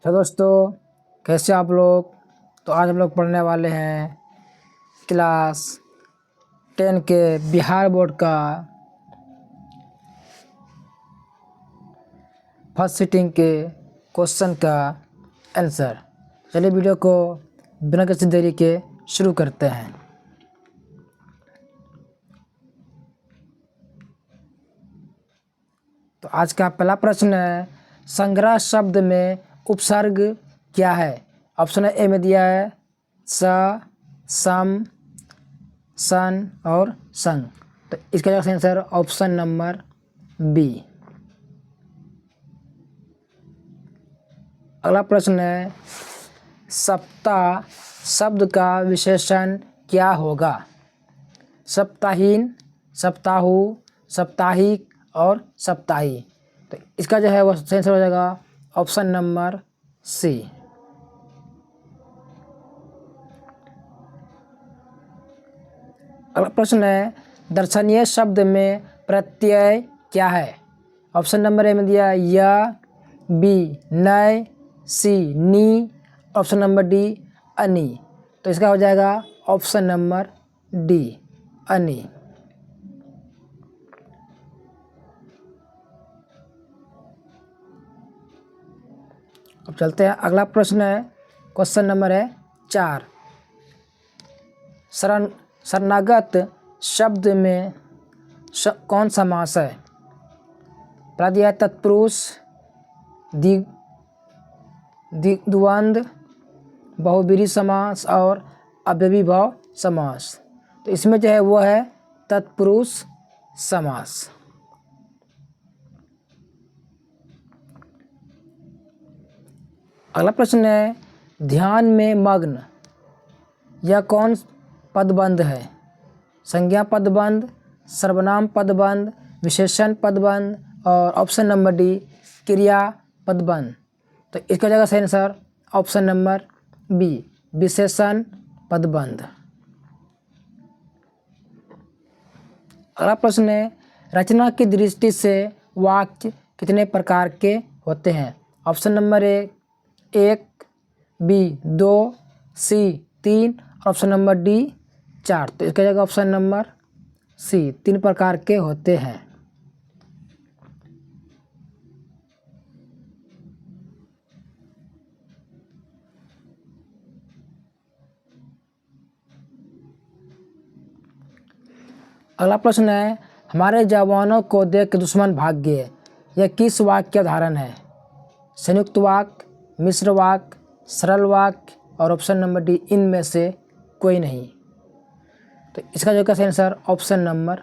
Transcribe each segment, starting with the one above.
तो दोस्तों, कैसे आप लोग। तो आज हम लोग पढ़ने वाले हैं क्लास 10 के बिहार बोर्ड का फर्स्ट सिटिंग के क्वेश्चन का आंसर। चलिए वीडियो को बिना किसी देरी के शुरू करते हैं। तो आज का पहला प्रश्न है, संग्रह शब्द में उपसर्ग क्या है। ऑप्शन ए में दिया है स, सम, सन और संग। तो इसका आंसर ऑप्शन नंबर बी। अगला प्रश्न है, सप्ताह शब्द का विशेषण क्या होगा। सप्ताहीन, सप्ताहु, साप्ताहिक और सप्ताही। तो इसका वो आंसर हो जाएगा ऑप्शन नंबर सी। अगला प्रश्न है, दर्शनीय शब्द में प्रत्यय क्या है। ऑप्शन नंबर ए में दिया या, बी नय, सी नी, ऑप्शन नंबर डी अनि। तो इसका हो जाएगा ऑप्शन नंबर डी अनि। अब चलते हैं, अगला प्रश्न है, क्वेश्चन नंबर है 4। शरणागत शब्द में कौन समास है। पहला दिया है तत्पुरुष, द्विंद्व, बहुब्रीहि समास और अव्ययीभाव समास। तो इसमें वो है तत्पुरुष समास। अगला प्रश्न है, ध्यान में मग्न यह कौन पदबंध है। संज्ञा पदबंध, सर्वनाम पदबंध, विशेषण पदबंध और ऑप्शन नंबर डी क्रिया पदबंध। तो इसका सही आंसर ऑप्शन नंबर बी विशेषण पदबंध। अगला प्रश्न है, रचना की दृष्टि से वाक्य कितने प्रकार के होते हैं। Option number A 1, B 2, C 3, option number D 4। तो इसका ऑप्शन नंबर सी 3 प्रकार के होते हैं। अगला प्रश्न है, हमारे जवानों को देख के दुश्मन भाग गए यह किस वाक्य का उदाहरण है। संयुक्त वाक्य, मिश्र वाक्य, सरल वाक्य और ऑप्शन नंबर डी इनमें से कोई नहीं। तो इसका सही आंसर ऑप्शन नंबर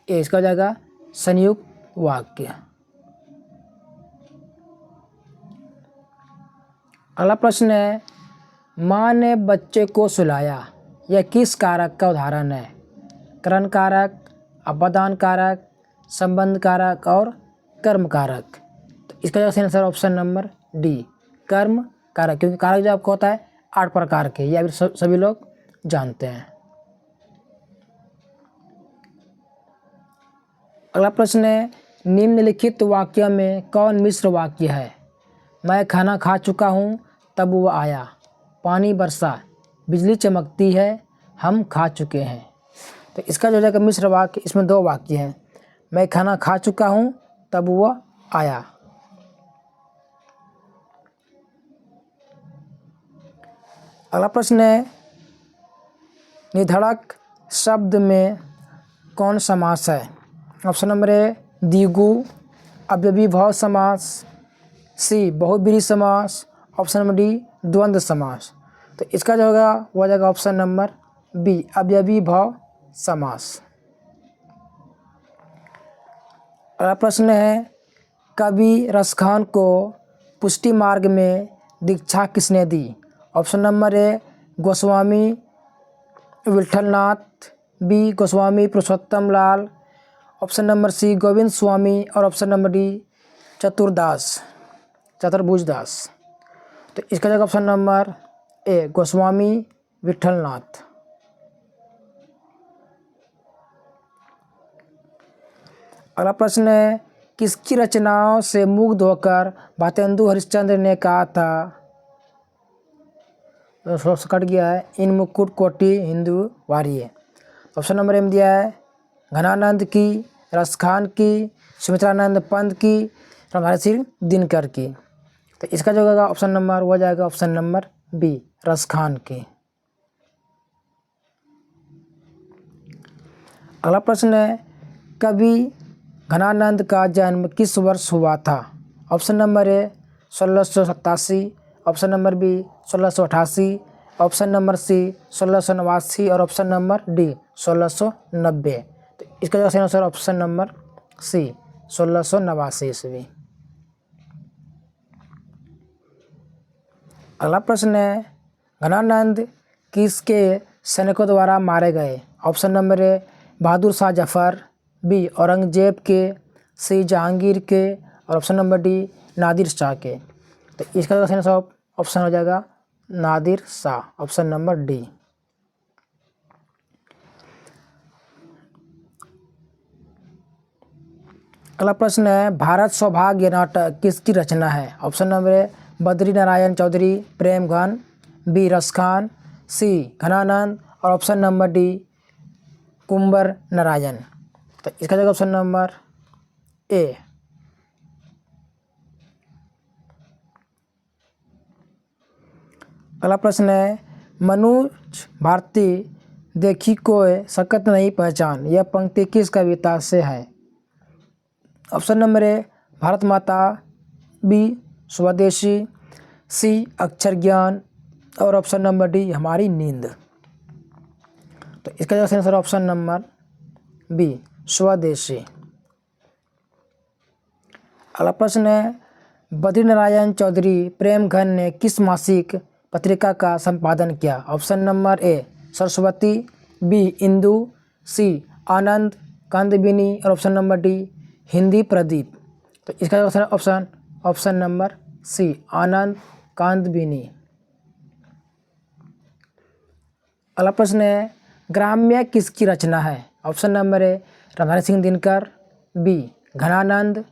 ए, इसका हो जाएगा संयुक्त वाक्य। अगला प्रश्न है, माँ ने बच्चे को सुलाया यह किस कारक का उदाहरण है। करण कारक, अपादान कारक, संबंध कारक और कर्म कारक। तो इसका सही आंसर ऑप्शन नंबर डी कर्म कारक, क्योंकि कारक आपको होता है 8 प्रकार के, यह सभी लोग जानते हैं। अगला प्रश्न है, निम्नलिखित वाक्य में कौन मिश्र वाक्य है। मैं खाना खा चुका हूँ तब वह आया, पानी बरसा, बिजली चमकती है, हम खा चुके हैं। तो इसका मिश्र वाक्य, इसमें 2 वाक्य हैं। मैं खाना खा चुका हूँ तब वह आया। अगला प्रश्न है, निधड़क शब्द में कौन समास है। ऑप्शन नंबर ए द्विगु, अव्ययीभाव समास, सी बहुब्रीहि समास, ऑप्शन नंबर डी द्वंद्व समास। तो इसका होगा वो हो जाएगा ऑप्शन नंबर बी अव्ययीभाव समास। अगला प्रश्न है, कवि रसखान को पुष्टि मार्ग में दीक्षा किसने दी। Option number A Goswami Vithalnath, B Goswami Purushottam Lal, option number C Govind Swami और option number D Chaturbhuj Das. तो इसका option number A Goswami Vithalnath. अगला प्रश्न है, किसकी रचनाओं से मुग्ध होकर भारतेंदु हरिश्चंद्र ने कहा था तो थोड़ा सा कट गया है। इन मुकुट कोटि हिंदू वारिये। ऑप्शन नंबर एम दिया है घनानंद की, रसखान की, सुमित्रानंद पंत की, रामधारी सिंह दिनकर की। तो इसका जो होगा ऑप्शन नंबर वो जाएगा ऑप्शन नंबर बी, रसखान की। अगला प्रश्न है कवि घनानंद का जन्म किस वर्ष हुआ था? Option number A 1687, option number B 1688, option number C 1689 और ऑप्शन नंबर डी 1690। तो इसका जो सही आंसर ऑप्शन नंबर सी 1689 ईस्वी। अगला प्रश्न है घनानंद किसके सैनिकों द्वारा मारे गए? Option number A Bahadur Shah Zafar, B Aurangzeb के, सी जहांगीर के और option number D Nadir Shah के। तो इसका जो सही आंसर ऑप्शन हो जाएगा Nadir Shah, option number D. अगला प्रश्न है भारत सौभाग्य नाटक किसकी रचना है? Option number A Badri Narayan Chaudhary, Premghan, B Raskhan, C Ghananand और option number D Kunwar Narayan. तो इसका जगह ऑप्शन नंबर ए। अगला प्रश्न है मनोज भारती देखी कोई सकत नहीं पहचान, यह पंक्ति किस कविता से है? ऑप्शन नंबर ए भारत माता, बी स्वदेशी, सी अक्षर ज्ञान और ऑप्शन नंबर डी हमारी नींद। तो इसका जो आंसर ऑप्शन नंबर बी स्वदेशी। अगला प्रश्न है बद्री नारायण चौधरी प्रेमघन ने किस मासिक पत्रिका का संपादन किया? Option number A Saraswati, B Indu, C Anand Kadambini और option number D Hindi Pradeep. तो इसका ऑप्शन नंबर सी आनंद कांदबिनी। अगला प्रश्न है ग्राम्य किसकी रचना है? Option number A Ramdhari Singh Dinkar, B Ghananand,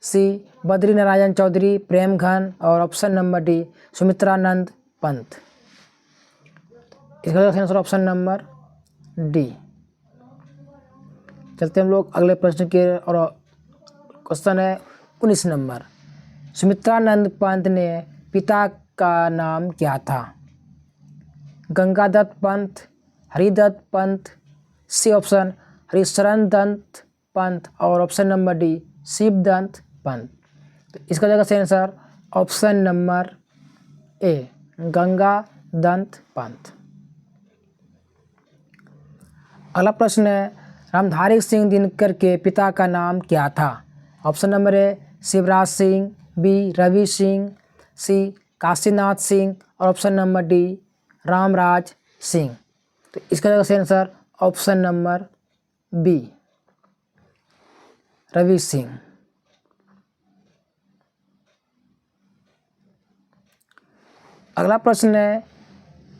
C Badri Narayan Chaudhary Premghan और option number D Sumitranand Pant. इसका आंसर ऑप्शन नंबर डी। चलते हम लोग अगले प्रश्न के और क्वेश्चन है 19 नंबर। सुमित्रानंद पंत ने पिता का नाम क्या था? गंगादत्त पंत, हरिदत्त पंत, सी ऑप्शन हरिशरण दत्त पंत और option number D Shivdatt Pant. तो इसका जगह सही answer option number A Gangadatt Pant. अगला प्रश्न है रामधारी सिंह दिनकर के पिता का नाम क्या था? Option number A Shivraj Singh, B Ravi Singh, C Kashinath Singh और option number D Ramraj Singh. तो इसका जगह सही answer option number B Ravi Singh. अगला प्रश्न है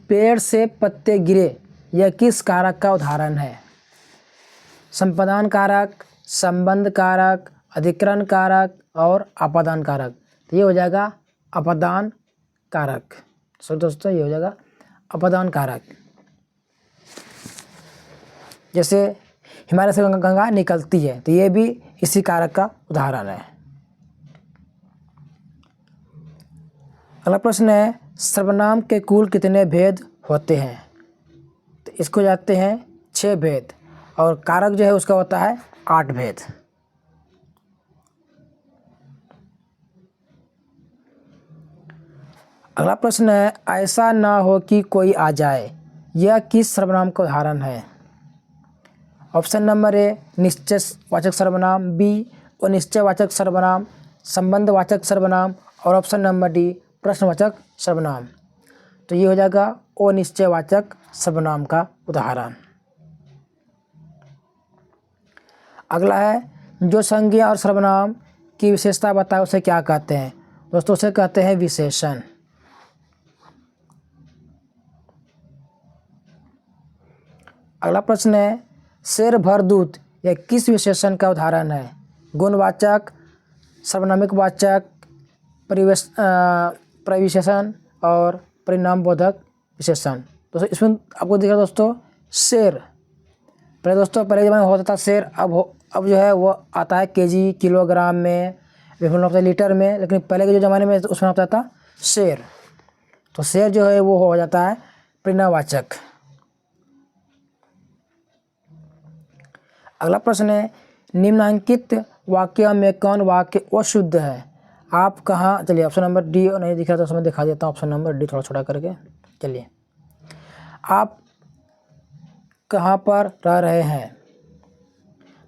पेड़ से पत्ते गिरे यह किस कारक का उदाहरण है? संपादन कारक, संबंध कारक, अधिकरण कारक और आपादान कारक। तो ये हो जाएगा आपादान कारक। सो दोस्तों ये हो जाएगा आपादान कारक। जैसे हिमालय से गंगा निकलती है तो ये भी इसी कारक का उदाहरण है। अगला प्रश्न है सर्वनाम के कुल कितने भेद होते हैं? तो इसको जाते हैं 6 भेद और कारक जो है उसका होता है 8 भेद। अगला प्रश्न है ऐसा ना हो कि कोई आ जाए यह किस सर्वनाम का उदाहरण है? ऑप्शन नंबर ए निश्चयवाचक सर्वनाम, बी अनिश्चयवाचक सर्वनाम, संबंधवाचक सर्वनाम और ऑप्शन नंबर डी प्रश्नवाचक सर्वनाम। तो ये हो जाएगा अनिश्चयवाचक सर्वनाम का उदाहरण। अगला है जो संज्ञा और सर्वनाम की विशेषता बताए उसे क्या कहते हैं? दोस्तों उसे कहते हैं विशेषण। अगला प्रश्न है शेर भर दूध यह किस विशेषण का उदाहरण है? गुणवाचक, सर्वनामिक वाचक, परिविशेषण और परिणाम बोधक विशेषण। दोस्तों इसमें आपको दिख रहा है दोस्तों शेर। पहले दोस्तों पहले ज़माने में होता था शेर, अब जो है वो आता है केजी, किलोग्राम में, विभिन्न होता है लीटर में, लेकिन पहले के जो ज़माने में उसमें होता था शेर। तो शेर जो है वो हो जाता है प्रेरणावाचक। अगला प्रश्न है, निम्नांकित वाक्य में कौन वाक्य अशुद्ध है? आप कहाँ, चलिए ऑप्शन नंबर डी नहीं दिख रहा तो उसमें दिखा देता हूँ, ऑप्शन नंबर डी थोड़ा छोटा करके। चलिए, आप कहाँ पर रह रहे हैं?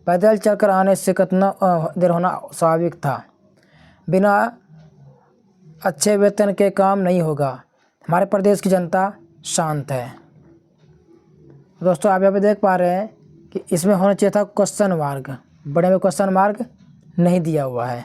पैदल चलकर आने से कितना देर होना स्वाभाविक था? बिना अच्छे वेतन के काम नहीं होगा। हमारे प्रदेश की जनता शांत है। दोस्तों आप यहाँ पे देख पा रहे हैं कि इसमें होना चाहिए था क्वेश्चन मार्क, बड़े में क्वेश्चन मार्क नहीं दिया हुआ है।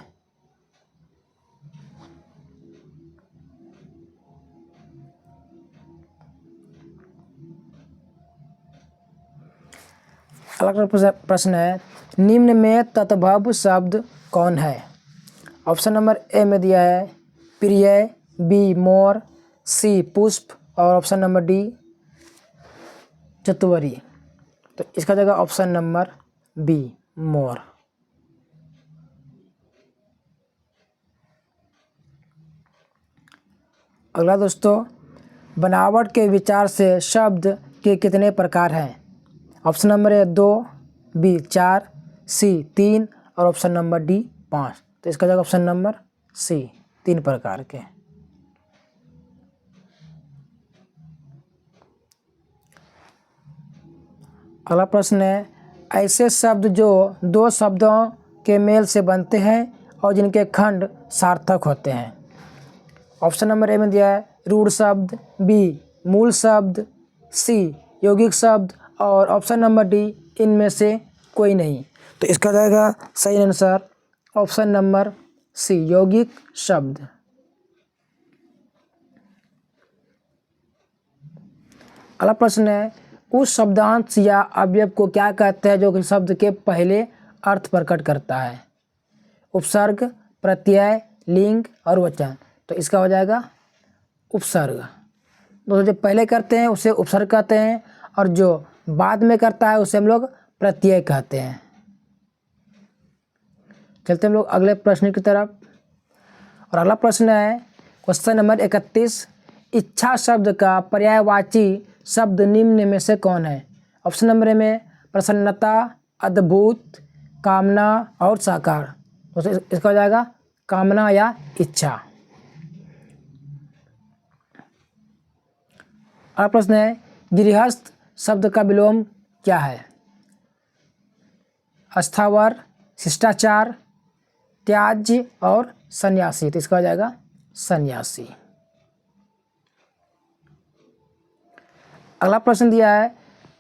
अगला प्रश्न है, निम्न में तद्भव शब्द कौन है? ऑप्शन नंबर ए में दिया है प्रिय, बी मोर, सी पुष्प और ऑप्शन नंबर डी चतुवरी। तो इसका जगह ऑप्शन नंबर बी मोर। अगला दोस्तों, बनावट के विचार से शब्द के कितने प्रकार हैं? ऑप्शन नंबर ए 2, बी 4, सी 3 और ऑप्शन नंबर डी 5। तो इसका जगह ऑप्शन नंबर सी 3 प्रकार के। अगला प्रश्न है, ऐसे शब्द जो दो शब्दों के मेल से बनते हैं और जिनके खंड सार्थक होते हैं। ऑप्शन नंबर ए में दिया है रूढ़ शब्द, बी मूल शब्द, सी यौगिक शब्द और ऑप्शन नंबर डी इनमें से कोई नहीं। तो इसका जाएगा सही आंसर ऑप्शन नंबर सी यौगिक शब्द। अगला प्रश्न है, उस शब्दांश या अवयव को क्या कहते हैं जो कि शब्द के पहले अर्थ प्रकट करता है? उपसर्ग, प्रत्यय, लिंग और वचन। तो इसका हो जाएगा उपसर्ग। दोस्तों जो पहले करते हैं उसे उपसर्ग कहते हैं और जो बाद में करता है उसे हम लोग प्रत्यय कहते हैं। चलते हम लोग अगले प्रश्न की तरफ। और अगला प्रश्न है क्वेश्चन नंबर 31, इच्छा शब्द का पर्यायवाची शब्द निम्न में से कौन है? ऑप्शन नंबर ए में प्रसन्नता, अद्भुत, कामना और साकार। तो इसका हो जाएगा कामना या इच्छा। अगला प्रश्न है, गृहस्थ शब्द का विलोम क्या है? अस्थावर, शिष्टाचार, त्याज्य और सन्यासी। तो इसका हो जाएगा सन्यासी। अगला प्रश्न दिया है,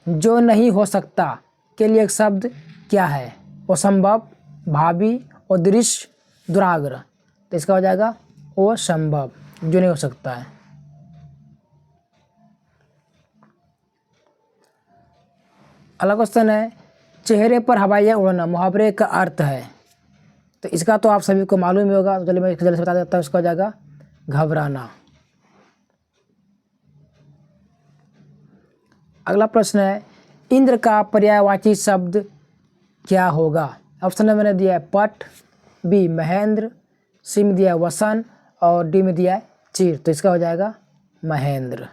जो नहीं हो सकता के लिए एक शब्द क्या है? असंभव, भावी, अदृश्य, दुराग्रह। तो इसका हो जाएगा असंभव, जो नहीं हो सकता है। अगला क्वेश्चन है, चेहरे पर हवाइयाँ उड़ना मुहावरे का अर्थ है। तो इसका तो आप सभी को मालूम ही होगा, तो चलिए मैं जल्दी से बता देता हूँ। इसका हो जाएगा घबराना। अगला प्रश्न है, इंद्र का पर्यायवाची शब्द क्या होगा? ऑप्शन नंबर मैंने दिया है पट, बी महेंद्र, सी में दिया है वसन और डी में दिया है चीर। तो इसका हो जाएगा महेंद्र।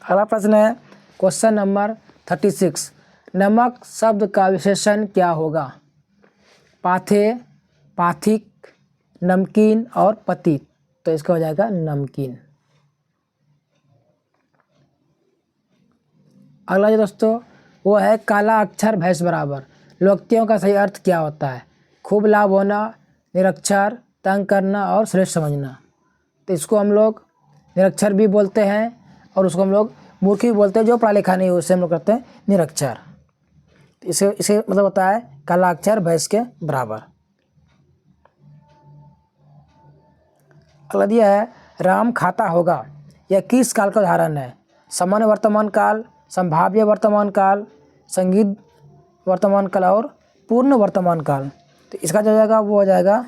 अगला प्रश्न है क्वेश्चन नंबर 36, नमक शब्द का विशेषण क्या होगा? पाथे, पाथिक, नमकीन और पतित। तो इसका हो जाएगा नमकीन। अगला जो दोस्तों वो है काला अक्षर भैंस बराबर। लोकोक्तियों का सही अर्थ क्या होता है? खूब लाभ होना, निरक्षर, तंग करना और श्रेष्ठ समझना। तो इसको हम लोग निरक्षर भी बोलते हैं और उसको हम लोग मूर्ख भी बोलते हैं। जो पढ़ा लिखा नहीं है उससे हम लोग कहते हैं निरक्षर। तो इसे मतलब होता है काला अक्षर भैंस के बराबर। अगला दिया है राम खाता होगा। यह किस काल का उदाहरण है? सामान्य वर्तमान काल, संभाव्य वर्तमान काल, संगीत वर्तमान काल और पूर्ण वर्तमान काल। तो इसका जो जाएगा वो हो जाएगा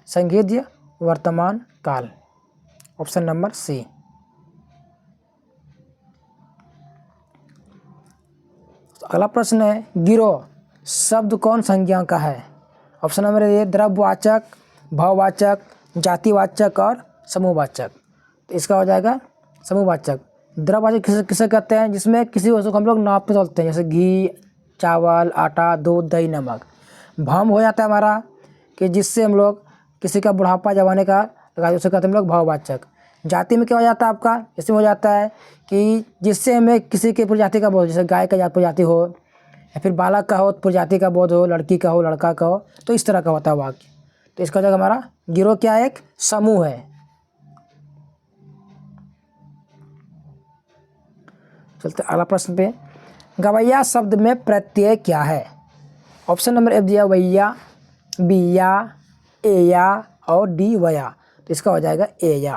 संगीत वर्तमान काल, ऑप्शन नंबर सी। अगला प्रश्न है, गिरोह शब्द कौन संज्ञा का है? ऑप्शन नंबर ए द्रव्यवाचक, भाववाचक, जातिवाचक और समूहवाचक। तो इसका हो जाएगा समूहवाचक। द्रव्यवाचक किसे कहते हैं? जिसमें किसी वस्तु को हम लोग नाप पे तोलते हैं, जैसे घी, चावल, आटा, दूध, दही, नमक। भाव हो जाता है हमारा कि जिससे हम लोग किसी का बुढ़ापा जमाने का लगा, उसे कहते हैं हम लोग भाववाचक। जाति में क्या हो जाता है आपका? इसमें हो जाता है कि जिससे हमें किसी के प्रजाति का बोध, जैसे गाय का प्रजाति हो या फिर बालक का हो प्रजाति का बोध हो, लड़की का हो, लड़का का हो, तो इस तरह का होता है वाक्य। तो इसका जगह हमारा गिरोह क्या है? एक समूह है। चलते अगला प्रश्न पे, गवैया शब्द में प्रत्यय क्या है? ऑप्शन नंबर ए दिया वैया, बिया, एया और डी वया। तो इसका हो जाएगा एया।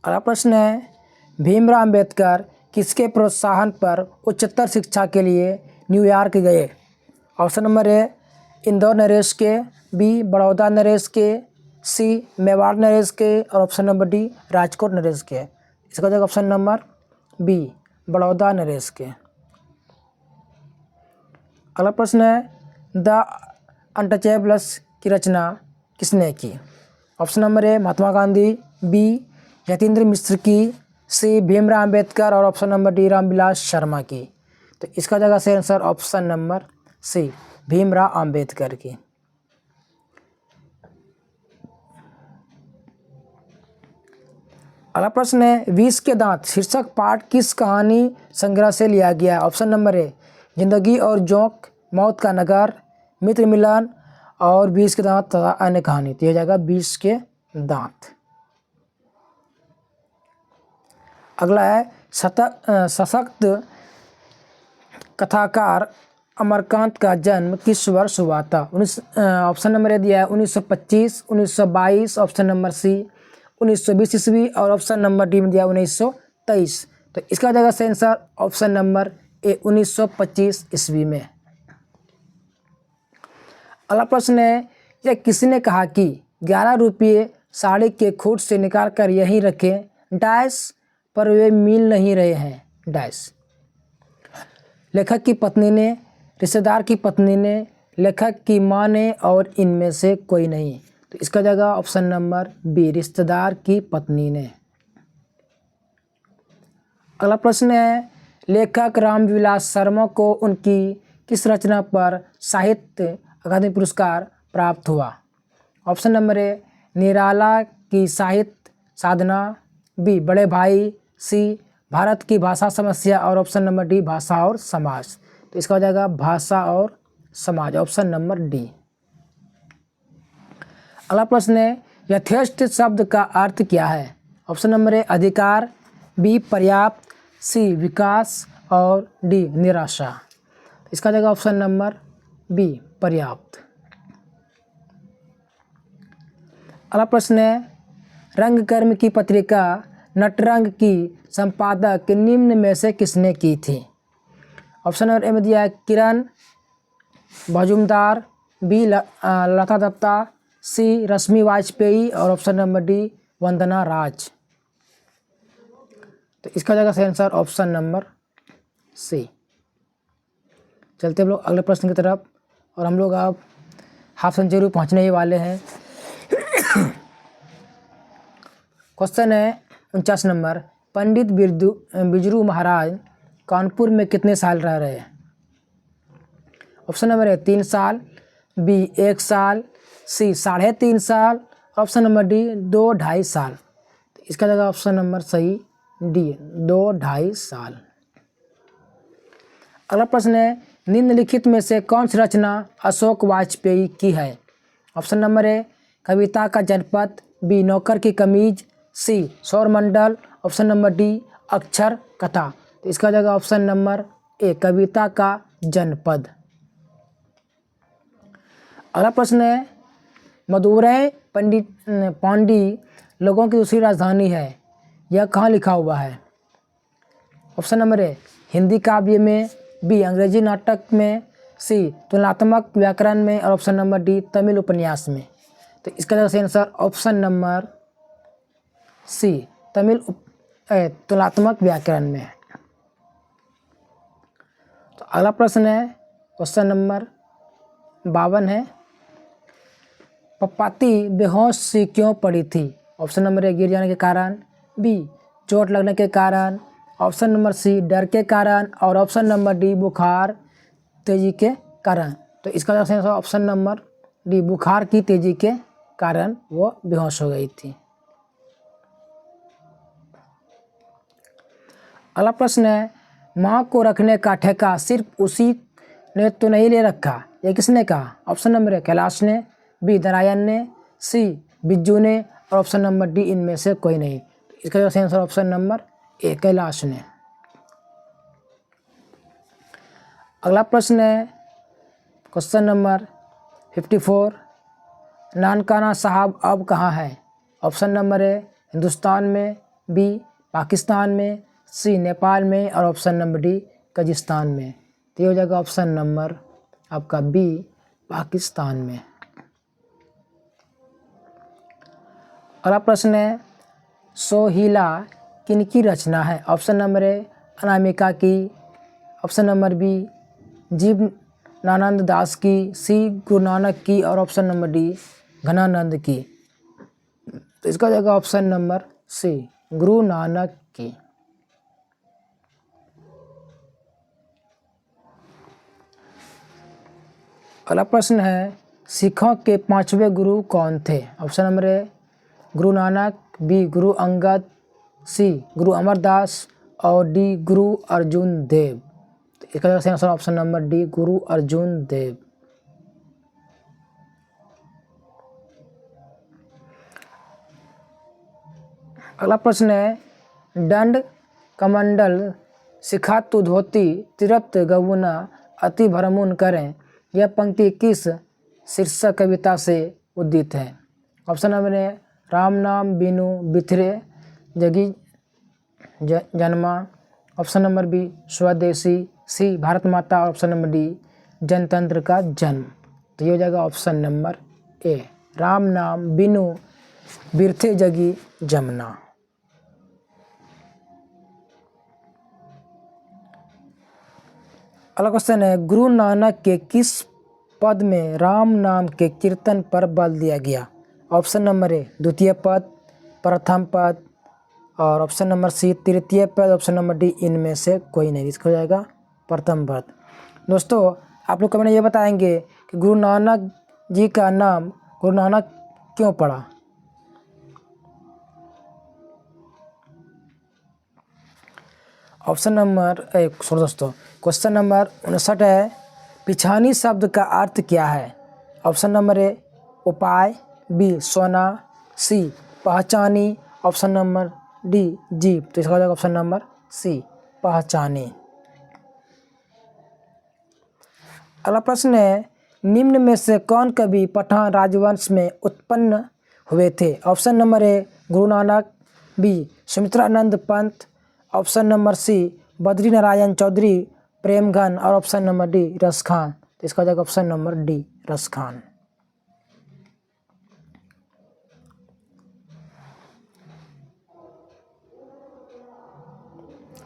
अगला प्रश्न है, भीमराव अंबेडकर किसके प्रोत्साहन पर उच्चतर शिक्षा के लिए न्यूयॉर्क गए? ऑप्शन नंबर ए इंदौर नरेश के, बी बड़ौदा नरेश के, सी मेवाड़ नरेश के और ऑप्शन नंबर डी राजकोट नरेश के। इसका जगह ऑप्शन नंबर बी बड़ौदा नरेश के। अगला प्रश्न है, द अनटचेबल्स की रचना किसने की? Option number A Mahatma Gandhi, B Yatindra Mishra की, सी भीमराव अंबेडकर और option number D Ramvilas Sharma की। तो इसका जगह से answer option number C Bhimrao Ambedkar की। अगला प्रश्न है, विष के दांत शीर्षक पाठ किस कहानी संग्रह से लिया गया है? ऑप्शन नंबर ए जिंदगी और जोंक, मौत का नगर, मित्र मिलन और विष के दांत तथा अन्य कहानी। तो यह जाएगा विष के दांत। अगला है, सशक्त कथाकार अमरकांत का जन्म किस वर्ष हुआ था? ऑप्शन नंबर ए दिया है 1925, 1922, ऑप्शन नंबर सी 1920 ईस्वी और ऑप्शन नंबर डी में दिया 1923। तो इसका जगह से आंसर ऑप्शन नंबर ए 1925 ईस्वी में। अगला प्रश्न है, यह किसने कहा कि 11 रुपये साड़ी के खूट से निकाल कर यहीं रखें डैश पर वे मिल नहीं रहे हैं डैश? लेखक की पत्नी ने, रिश्तेदार की पत्नी ने, लेखक की मां ने और इनमें से कोई नहीं। तो इसका जगह ऑप्शन नंबर बी रिश्तेदार की पत्नी ने। अगला प्रश्न है, लेखक रामविलास शर्मा को उनकी किस रचना पर साहित्य अकादमी पुरस्कार प्राप्त हुआ? ऑप्शन नंबर ए निराला की साहित्य साधना, बी बड़े भाई, सी भारत की भाषा समस्या और ऑप्शन नंबर डी भाषा और समाज। तो इसका हो जाएगा भाषा और समाज, ऑप्शन नंबर डी। अगला प्रश्न है, यथेष्ट शब्द का अर्थ क्या है? ऑप्शन नंबर ए अधिकार, बी पर्याप्त, सी विकास और डी निराशा। इसका जगह ऑप्शन नंबर बी पर्याप्त। अगला प्रश्न है, रंगकर्म की पत्रिका नटरंग की संपादक निम्न में से किसने की थी? ऑप्शन नंबर ए में दिया है किरण मजूमदार, बी लता दत्ता, सी रश्मि वाजपेयी और ऑप्शन नंबर डी वंदना राज। तो इसका जगह से आंसर ऑप्शन नंबर सी। चलते हम लोग अगले प्रश्न की तरफ और हम लोग अब हाफ सेंचुरी पहुंचने ही वाले हैं। क्वेश्चन है 49 नंबर, पंडित बिरजू महाराज कानपुर में कितने साल रह रहे? ऑप्शन नंबर ए 3 साल, बी 1 साल, सी 3.5 साल, ऑप्शन नंबर डी 2-2.5 साल। तो इसका जगह ऑप्शन नंबर सही डी 2-2.5 साल। अगला प्रश्न है, निम्नलिखित में से कौन सी रचना अशोक वाजपेयी की है? ऑप्शन नंबर ए कविता का जनपद, बी नौकर की कमीज, सी सौरमंडल, ऑप्शन नंबर डी अक्षर कथा। तो इसका जगह ऑप्शन नंबर ए कविता का जनपद। अगला प्रश्न है, मदुरै पांडी लोगों की दूसरी राजधानी है, यह कहाँ लिखा हुआ है? ऑप्शन नंबर ए हिंदी काव्य में, बी अंग्रेजी नाटक में, सी तुलनात्मक व्याकरण में और ऑप्शन नंबर डी तमिल उपन्यास में। तो इसका सही आंसर ऑप्शन नंबर सी तुलनात्मक व्याकरण में। तो अगला प्रश्न है क्वेश्चन नंबर 52 है, पप्पाती बेहोश सी क्यों पड़ी थी? ऑप्शन नंबर ए गिर जाने के कारण, बी चोट लगने के कारण, ऑप्शन नंबर सी डर के कारण और ऑप्शन नंबर डी बुखार तेजी के कारण। तो इसका सही आंसर ऑप्शन नंबर डी बुखार की तेजी के कारण वो बेहोश हो गई थी। अगला प्रश्न है, माँ को रखने का ठेका सिर्फ उसी ने तो नहीं ले रखा, ये किसने कहा? ऑप्शन नंबर ए कैलाश ने, बी नारायण ने, सी बिज्जू ने और ऑप्शन नंबर डी इनमें से कोई नहीं। तो इसका सही आंसर ऑप्शन नंबर ए कैलाश ने। अगला प्रश्न है क्वेश्चन नंबर 54, नानकाना साहब अब कहाँ है? ऑप्शन नंबर ए हिंदुस्तान में, बी पाकिस्तान में, सी नेपाल में और ऑप्शन नंबर डी कजाकिस्तान में। तो ये हो जाएगा ऑप्शन नंबर आपका बी पाकिस्तान में। अगला प्रश्न है, सोहिला किनकी रचना है? ऑप्शन नंबर ए अनामिका की, ऑप्शन नंबर बी जीवनानंद दास की, सी गुरु नानक की और ऑप्शन नंबर डी घनानंद की। तो इसका जाएगा ऑप्शन नंबर सी गुरु नानक की। अगला प्रश्न है, सिखों के 5वें गुरु कौन थे? Option number A Guru Nanak, B Guru Angad, सी गुरु अमरदास और डी गुरु अर्जुन देव। तो इसका सही आंसर ऑप्शन नंबर डी गुरु अर्जुन देव। अगला प्रश्न है, दंड कमंडल शिखा तु धोती तिरप्त गौना अति भरमुन करें, यह पंक्ति किस शीर्षक कविता से उद्दित है? ऑप्शन नंबर ए राम नाम बिनु बिथरे जगी जन्मा, ऑप्शन नंबर बी स्वदेशी, सी भारत माता और ऑप्शन नंबर डी जनतंत्र का जन्म। तो ये हो जाएगा ऑप्शन नंबर ए राम नाम बिनु बिरथे जगी जमुना। अगला क्वेश्चन है, गुरु नानक के किस पद में राम नाम के कीर्तन पर बल दिया गया? ऑप्शन नंबर ए द्वितीय पद, प्रथम पद और ऑप्शन नंबर सी तृतीय पद, ऑप्शन नंबर डी इनमें से कोई नहीं। इसका हो जाएगा प्रथम पद। दोस्तों आप लोग कमेंट ये बताएंगे कि गुरु नानक जी का नाम गुरु नानक क्यों पड़ा? ऑप्शन नंबर दोस्तों क्वेश्चन नंबर 59 है, पिछानी शब्द का अर्थ क्या है? ऑप्शन नंबर ए उपाय, बी सोना, सी पहचानी, ऑप्शन नंबर डी जीप। तो इसका हो जाएगा ऑप्शन नंबर सी पहचानी। अगला प्रश्न है, निम्न में से कौन कवि पठान राजवंश में उत्पन्न हुए थे? Option number A Guru Nanak, B Sumitranand Pant, option number C Badri Narayan Chaudhary Premghan और ऑप्शन नंबर डी रस खान। तो इसका हो जाएगा ऑप्शन नंबर डी रस खान।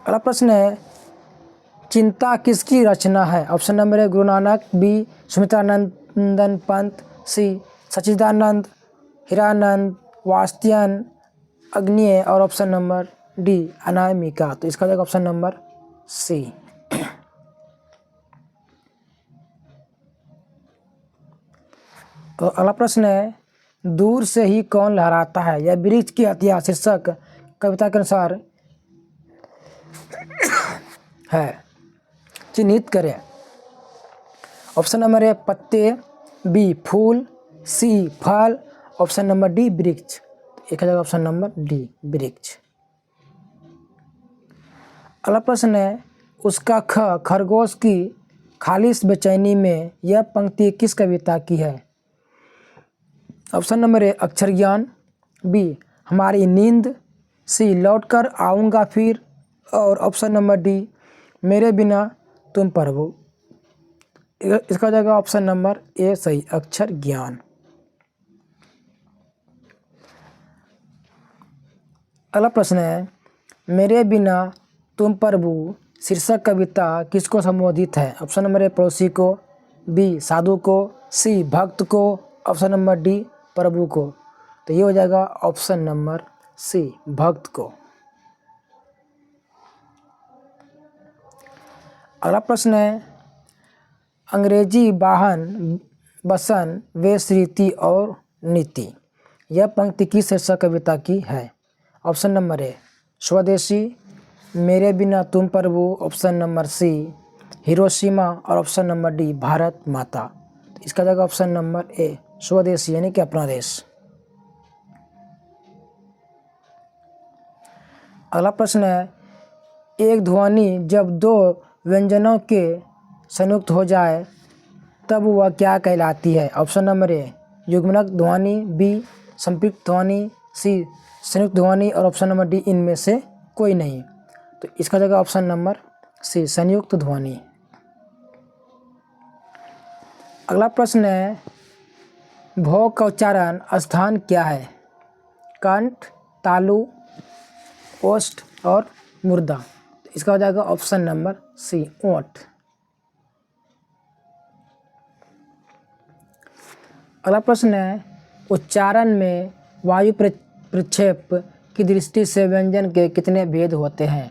अगला प्रश्न है, चिंता किसकी रचना है? Option number A Guru Nanak, B Sumitranandan Pant, सी सच्चिदानंद हिरानंद वास्तियन अग्निय और ऑप्शन नंबर डी अनामिका। तो इसका जाएगा ऑप्शन नंबर सी। तो अगला प्रश्न है, दूर से ही कौन लहराता है, यह वृक्ष की हत्या शीर्षक कविता के अनुसार है, चिन्हित करें। ऑप्शन नंबर ए पत्ते, बी फूल, सी फल, ऑप्शन नंबर डी वृक्ष। एक जगह ऑप्शन नंबर डी वृक्ष। अगला प्रश्न है, उसका खरगोश की खालिश बेचैनी में यह पंक्ति किस कविता की है? ऑप्शन नंबर ए अक्षर ज्ञान, बी हमारी नींद, सी लौटकर आऊँगा फिर और ऑप्शन नंबर डी मेरे बिना तुम प्रभु। इसका हो जाएगा ऑप्शन नंबर ए सही, अक्षर ज्ञान। अगला प्रश्न है, मेरे बिना तुम प्रभु शीर्षक कविता किसको संबोधित है? ऑप्शन नंबर ए पड़ोसी को, बी साधु को, सी भक्त को, ऑप्शन नंबर डी प्रभु को। तो ये हो जाएगा ऑप्शन नंबर सी, भक्त को। अगला प्रश्न है, अंग्रेजी वाहन वसन वेश रीति और नीति, यह पंक्ति किस शीर्षक कविता की है? ऑप्शन नंबर ए स्वदेशी, मेरे बिना तुम प्रभु, ऑप्शन नंबर सी हिरोशिमा और ऑप्शन नंबर डी भारत माता। तो इसका जाएगा ऑप्शन नंबर ए स्वदेशी यानी कि अपना देश। अगला प्रश्न है, एक ध्वनि जब दो व्यंजनों के संयुक्त हो जाए तब वह क्या कहलाती है? ऑप्शन नंबर ए युग्मक ध्वनि, बी संपृक्त ध्वनि, सी संयुक्त ध्वनि और ऑप्शन नंबर डी इनमें से कोई नहीं। तो इसका जगह ऑप्शन नंबर सी संयुक्त ध्वनि। अगला प्रश्न है, भोग का उच्चारण स्थान क्या है? कंठ, तालु, ओष्ठ और मुर्दा। तो इसका हो जाएगा ऑप्शन नंबर सी ओठ। अगला प्रश्न है, उच्चारण में वायु प्रक्षेप की दृष्टि से व्यंजन के कितने भेद होते हैं?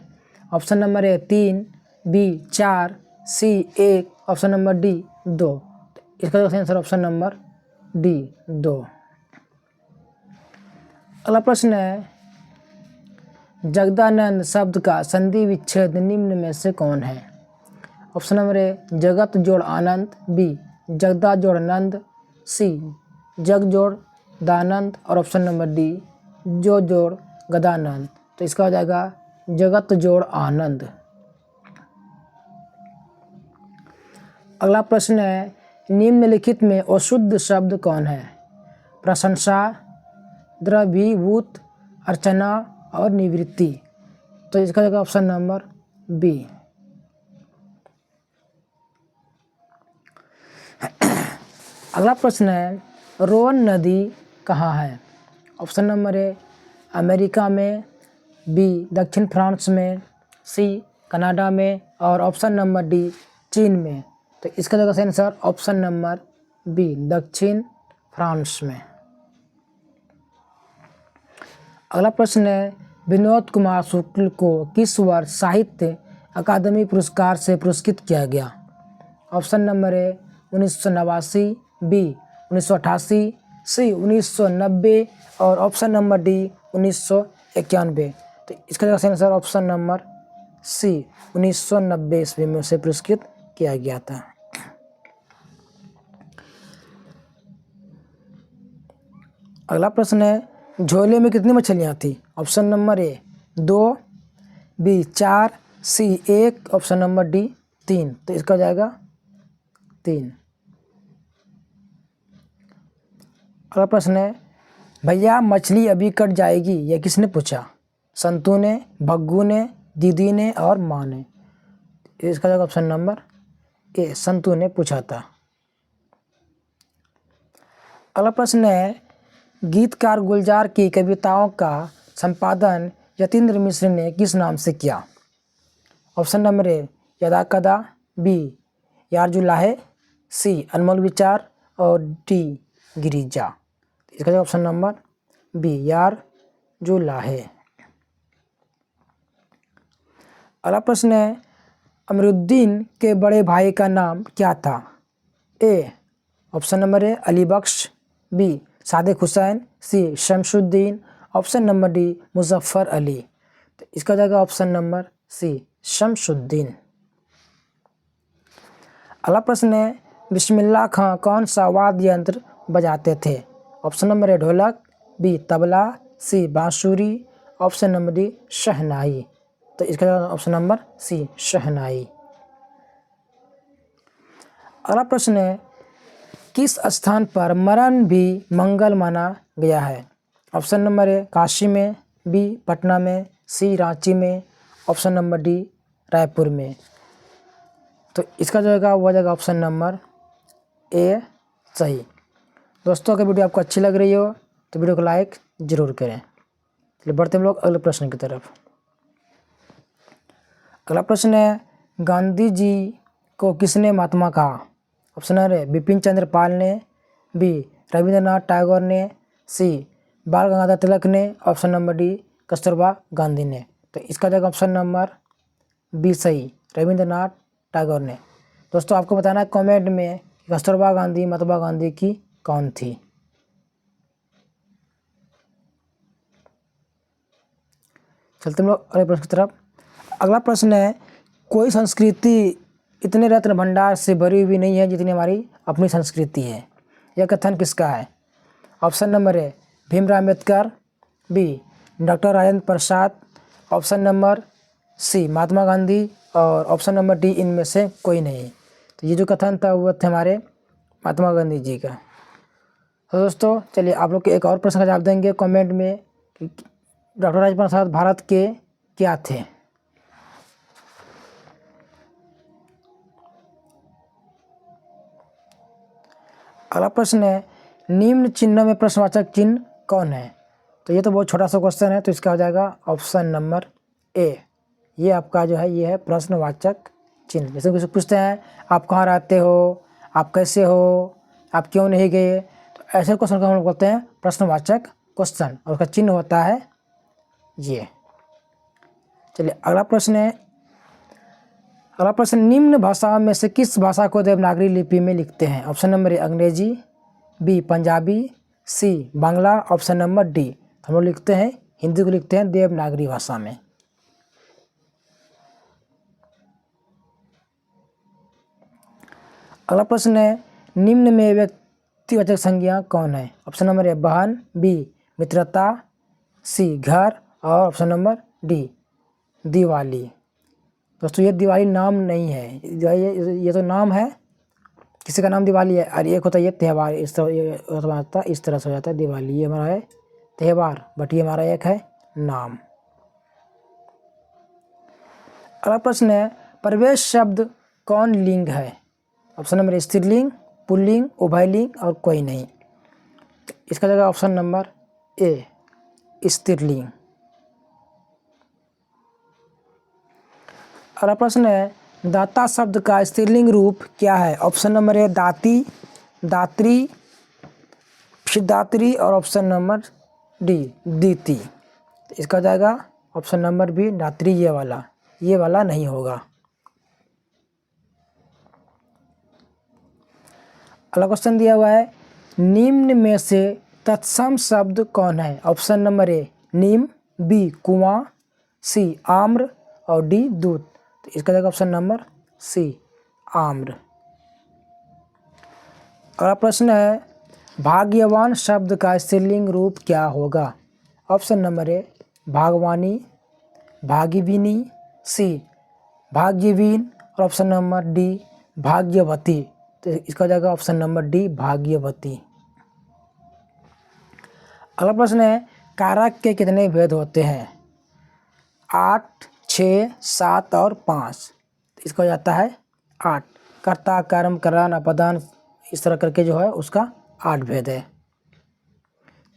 Option number A 3, B 4, C 1, option number D 2। इसका आंसर ऑप्शन नंबर डी 2। अगला प्रश्न है, जगदानंद शब्द का संधि विच्छेद निम्न में से कौन है? ऑप्शन नंबर ए जगत जोड़ आनंद, बी जगदा जोड़ नंद, सी जग जोड़ दानंद और ऑप्शन नंबर डी जो जोड़ गदानंद। तो इसका हो जाएगा जगत जोड़ आनंद। अगला प्रश्न है, निम्नलिखित में अशुद्ध शब्द कौन है? प्रशंसा, द्रवीभूत, अर्चना और निवृत्ति। तो इसका जगह ऑप्शन नंबर बी। अगला प्रश्न है, रोन नदी कहाँ है? ऑप्शन नंबर ए अमेरिका में, बी दक्षिण फ्रांस में, सी कनाडा में और ऑप्शन नंबर डी चीन में। तो इसका जगह सही आंसर ऑप्शन नंबर बी दक्षिण फ्रांस में। अगला प्रश्न है, विनोद कुमार शुक्ल को किस वर्ष साहित्य अकादमी पुरस्कार से पुरस्कृत किया गया? ऑप्शन नंबर ए 1989, बी 1988, सी 1990 और ऑप्शन नंबर डी 1991। तो इसका जगह सही आंसर ऑप्शन नंबर सी 1990 ईस्वी में उसे पुरस्कृत किया गया था। अगला प्रश्न है, झोले में कितनी मछलियाँ थी? Option number A 2, B 4, C 1, option number D 3। तो इसका हो जाएगा 3। अगला प्रश्न है, भैया मछली अभी कट जाएगी, यह किसने पूछा? संतू ने, भग्गू ने, दीदी ने और माँ ने। इसका जगह ऑप्शन नंबर ए संतू ने पूछा था। अगला प्रश्न है, गीतकार गुलजार की कविताओं का संपादन यतीन्द्र मिश्र ने किस नाम से किया? ऑप्शन नंबर ए यदा कदा, बी यारजुलाहे, सी अनमोल विचार और डी गिरिजा। इसका ऑप्शन नंबर बी यारजुलाहे। अगला प्रश्न है, अमरुद्दीन के बड़े भाई का नाम क्या था? A option number A Ali Bakhsh, B Sadiq Hussain, C Shamshuddin, option number D Muzaffar Ali. तो इसका जाएगा ऑप्शन नंबर सी शमशुद्दीन। अगला प्रश्न है, बिस्मिल्लाह खां कौन सा वाद्य यंत्र बजाते थे? ऑप्शन नंबर ए ढोलक, बी तबला, सी बांसुरी, ऑप्शन नंबर डी शहनाई। तो इसका ऑप्शन नंबर सी शहनाई। अगला प्रश्न है, किस स्थान पर मरण भी मंगल माना गया है? ऑप्शन नंबर ए काशी में, बी पटना में, सी रांची में, ऑप्शन नंबर डी रायपुर में। तो इसका जो होगा वो हो जाएगा ऑप्शन नंबर ए सही। दोस्तों अगर वीडियो आपको अच्छी लग रही हो तो वीडियो को लाइक ज़रूर करें। चलिए बढ़ते हम लोग अगले प्रश्न की तरफ। अगला प्रश्न है, गांधी जी को किसने महात्मा कहा? ऑप्शन है बिपिन चंद्र पाल ने, बी रविंद्रनाथ टैगोर ने, सी बाल गंगाधर तिलक ने, option number D Kasturba Gandhi ने। तो इसका जगह ऑप्शन नंबर बी सही, रविंद्रनाथ टैगोर ने। दोस्तों आपको बताना है कमेंट में कि कस्तूरबा गांधी महात्मा गांधी की कौन थी। चलते हम लोग अगले प्रश्न की तरफ। अगला प्रश्न है, कोई संस्कृति इतने रत्न भंडार से भरी हुई नहीं है जितनी हमारी अपनी संस्कृति है। यह कथन किसका है? Option number A Bhimrao Ambedkar, B doctor Rajendra Prasad, option number C Mahatma Gandhi, और ऑप्शन नंबर डी इनमें से कोई नहीं। तो ये जो कथन था वो थे हमारे महात्मा गांधी जी का। तो दोस्तों चलिए आप लोग के एक और प्रश्न का जवाब देंगे कमेंट में कि डॉक्टर राजेंद्र प्रसाद भारत के क्या थे। अगला प्रश्न है, निम्न चिन्हों में प्रश्नवाचक चिन्ह कौन है? तो ये तो बहुत छोटा सा क्वेश्चन है, तो इसका हो जाएगा ऑप्शन नंबर ए। ये आपका जो है ये है प्रश्नवाचक चिन्ह। जैसे किसी पूछते हैं आप कहाँ रहते हो, आप कैसे हो, आप क्यों नहीं गए, तो ऐसे क्वेश्चन को हम लोग बोलते हैं प्रश्नवाचक क्वेश्चन, और उसका चिन्ह होता है ये। चलिए अगला प्रश्न है, अगला प्रश्न, निम्न भाषाओं में से किस भाषा को देवनागरी लिपि में लिखते हैं? ऑप्शन नंबर ए अंग्रेजी, बी पंजाबी, सी बांग्ला, ऑप्शन नंबर डी हम लोग लिखते हैं हिंदी को लिखते हैं देवनागरी भाषा में। अगला प्रश्न है, निम्न में व्यक्तिवाचक संज्ञा कौन है? ऑप्शन नंबर ए बहन, बी मित्रता, सी घर, और ऑप्शन नंबर डी दिवाली। दोस्तों ये दिवाली नाम नहीं है, ये तो नाम है, किसी का नाम दिवाली है, और एक होता है ये त्यौहार, इस तरह से हो जाता है दिवाली। ये हमारा है त्यौहार, बट ये हमारा एक है नाम। अगला प्रश्न है, प्रवेश शब्द कौन लिंग है? ऑप्शन नंबर स्त्रीलिंग, पुल्लिंग, उभयलिंग, और कोई नहीं। इसका जगह ऑप्शन नंबर ए स्त्रीलिंग। अगला प्रश्न है, दाता शब्द का स्त्रीलिंग रूप क्या है? ऑप्शन नंबर ए दाती, दात्री, फिर दात्री, और ऑप्शन नंबर डी दीति। इसका जाएगा ऑप्शन नंबर बी दात्री। ये वाला नहीं होगा। अगला क्वेश्चन दिया हुआ है, निम्न में से तत्सम शब्द कौन है? ऑप्शन नंबर ए नीम, बी कुआं, सी आम्र, और डी दूध। तो इसका जगह ऑप्शन नंबर सी आम्र। अगला प्रश्न है, भाग्यवान शब्द का स्त्रीलिंग रूप क्या होगा? ऑप्शन नंबर ए भागवानी, भाग्यविनी, सी भाग्यवीन, और ऑप्शन नंबर डी भाग्यवती। तो इसका जाएगा ऑप्शन नंबर डी भाग्यवती। अगला प्रश्न है, कारक के कितने भेद होते हैं? 8, 6, 7 और 5। तो इसका हो जाता है 8। कर्ता, कर्म, करण, अपदान, इस तरह करके जो है उसका 8 भेद है।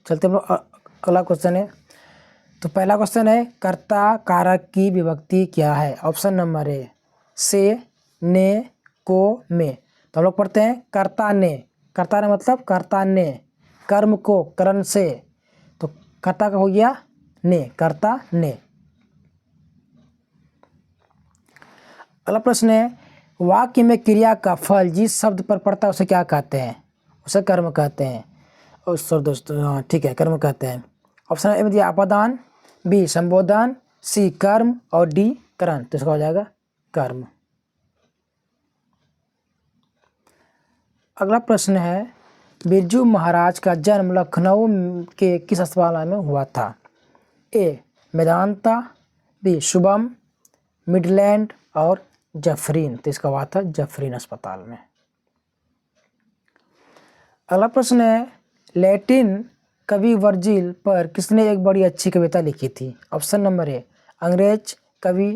चलते हम लोग अगला क्वेश्चन है। तो पहला क्वेश्चन है, कर्ता कारक की विभक्ति क्या है? ऑप्शन नंबर ए से, ने, को, में। तो हम लोग पढ़ते हैं कर्ता ने। कर्ता ने मतलब कर्ता ने, कर्म को करण से, तो कर्ता का हो गया ने, कर्ता ने। अगला प्रश्न है, वाक्य में क्रिया का फल जिस शब्द पर पड़ता है उसे क्या कहते हैं? उसे कर्म कहते हैं। और सर दोस्तों हाँ ठीक है, कर्म कहते हैं। ऑप्शन ए में दिया अपदान, बी संबोधन, सी कर्म, और डी करण। तो इसका हो जाएगा कर्म। अगला प्रश्न है, बिरजू महाराज का जन्म लखनऊ के किस अस्पताल में हुआ था? ए मेदांता, बी शुभम, मिडलैंड, और जफरीन। तो इसका हुआ था जफरीन अस्पताल में। अगला प्रश्न है, लैटिन कवि वर्जिल पर किसने एक बड़ी अच्छी कविता लिखी थी? ऑप्शन नंबर ए अंग्रेज कवि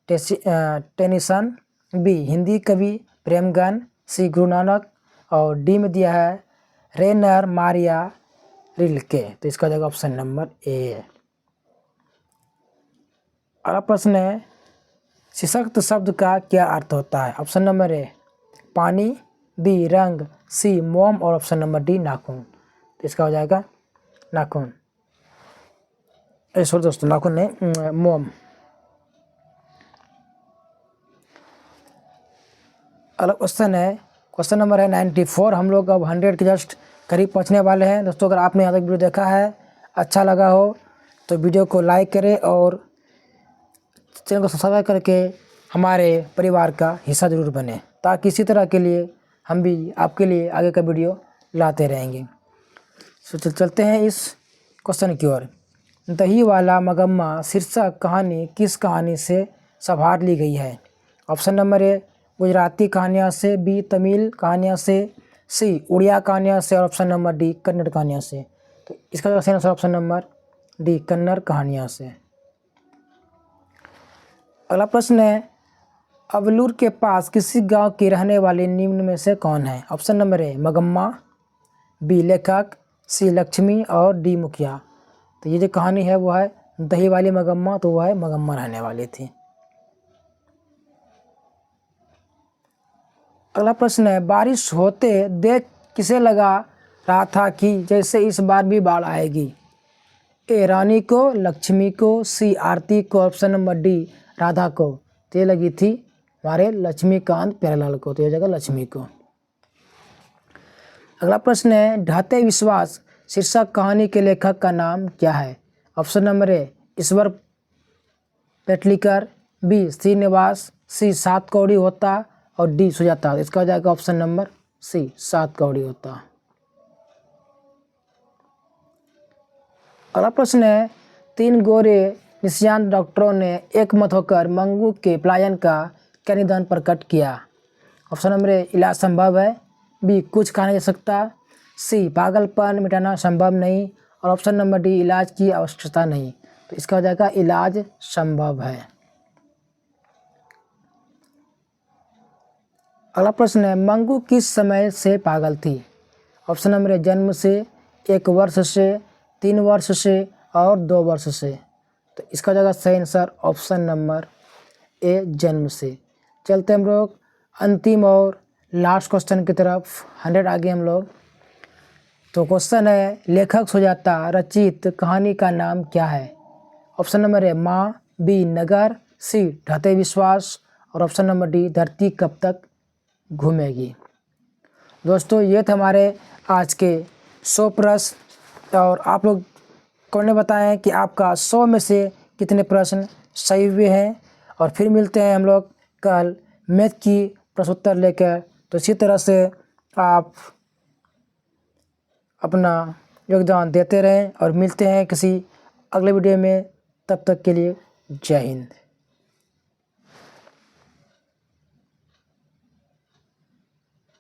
टेनिसन, बी हिंदी कवि प्रेमगन, सी गुरु नानक और डी में दिया है रेनर मारिया रिल्के। तो इसका जगह ऑप्शन नंबर ए है। अगला प्रश्न है सशक्त शब्द का क्या अर्थ होता है? ऑप्शन नंबर ए पानी, बी रंग, सी मोम और ऑप्शन नंबर डी नाखून। तो इसका हो जाएगा नाखून। सॉरी दोस्तों, नाखून नहीं, मोम। अगला क्वेश्चन है, क्वेश्चन नंबर है 94। हम लोग अब 100 के जस्ट करीब पहुंचने वाले हैं। दोस्तों अगर आपने यहाँ तक वीडियो देखा है, अच्छा लगा हो तो वीडियो को लाइक करें और चैनल को सब्सक्राइब करके हमारे परिवार का हिस्सा ज़रूर बने, ताकि इसी तरह के लिए हम भी आपके लिए आगे का वीडियो लाते रहेंगे। चलते हैं इस क्वेश्चन की ओर। दही वाला मगम्मा शीर्षक कहानी किस कहानी से संभार ली गई है? ऑप्शन नंबर ए गुजराती कहानियाँ से, बी तमिल कहानियाँ से, सी उड़िया कहानियाँ से और ऑप्शन नंबर डी कन्नड़ कहानियाँ से। तो इसका सही answer option number D Kannada कहानियाँ से। अगला प्रश्न है अवलूर के पास किसी गांव की रहने वाली निम्न में से कौन है? ऑप्शन नंबर ए मगम्मा, बी लेखक, सी लक्ष्मी और डी मुखिया। तो ये जो कहानी है वो है दही वाली मगम्मा, तो वह है मगम्मा रहने वाली थी। अगला प्रश्न है बारिश होते देख किसे लगा रहा था कि जैसे इस बार भी बाढ़ आएगी? ए रानी को, लक्ष्मी को, सी आरती को, ऑप्शन नंबर डी राधा को। तो ये लगी थी हमारे लक्ष्मीकांत प्यारेलाल को। तो ये जगह लक्ष्मी को। अगला प्रश्न है ढाते विश्वास शीर्षक कहानी के लेखक का नाम क्या है? Option number A Ishwar Petlikar, B Srinivas, C सात कौड़ी होता और डी सुजाता। इसका हो जाएगा ऑप्शन नंबर सी सात कौड़ी होता। अगला प्रश्न है 3 गोरे निशांत डॉक्टरों ने एक मत होकर मंगू के पलायन का क्या निदान प्रकट किया? ऑप्शन नंबर ए इलाज संभव है, बी कुछ कहा नहीं जा सकता, सी पागलपन मिटाना संभव नहीं और ऑप्शन नंबर डी इलाज की आवश्यकता नहीं। तो इसका हो जाएगा इलाज संभव है। अगला प्रश्न है मंगू किस समय से पागल थी? ऑप्शन नंबर ए जन्म से, 1 वर्ष से, 3 वर्ष से और 2 वर्ष से। तो इसका जगह सही आंसर ऑप्शन नंबर ए जन्म से। चलते हम लोग अंतिम और लास्ट क्वेश्चन की तरफ, 100 आगे हम लोग। तो क्वेश्चन है लेखक सुजाता रचित कहानी का नाम क्या है? ऑप्शन नंबर ए माँ, बी नगर, सी ढाते विश्वास और ऑप्शन नंबर डी धरती कब तक घूमेगी। दोस्तों ये थे हमारे आज के 100 प्रश्न और आप लोग कौन ने बताएं कि आपका 100 में से कितने प्रश्न सही हुए हैं। और फिर मिलते हैं हम लोग कल मैथ की प्रश्नोत्तर लेकर। तो इसी तरह से आप अपना योगदान देते रहें और मिलते हैं किसी अगले वीडियो में। तब तक के लिए जय हिंद।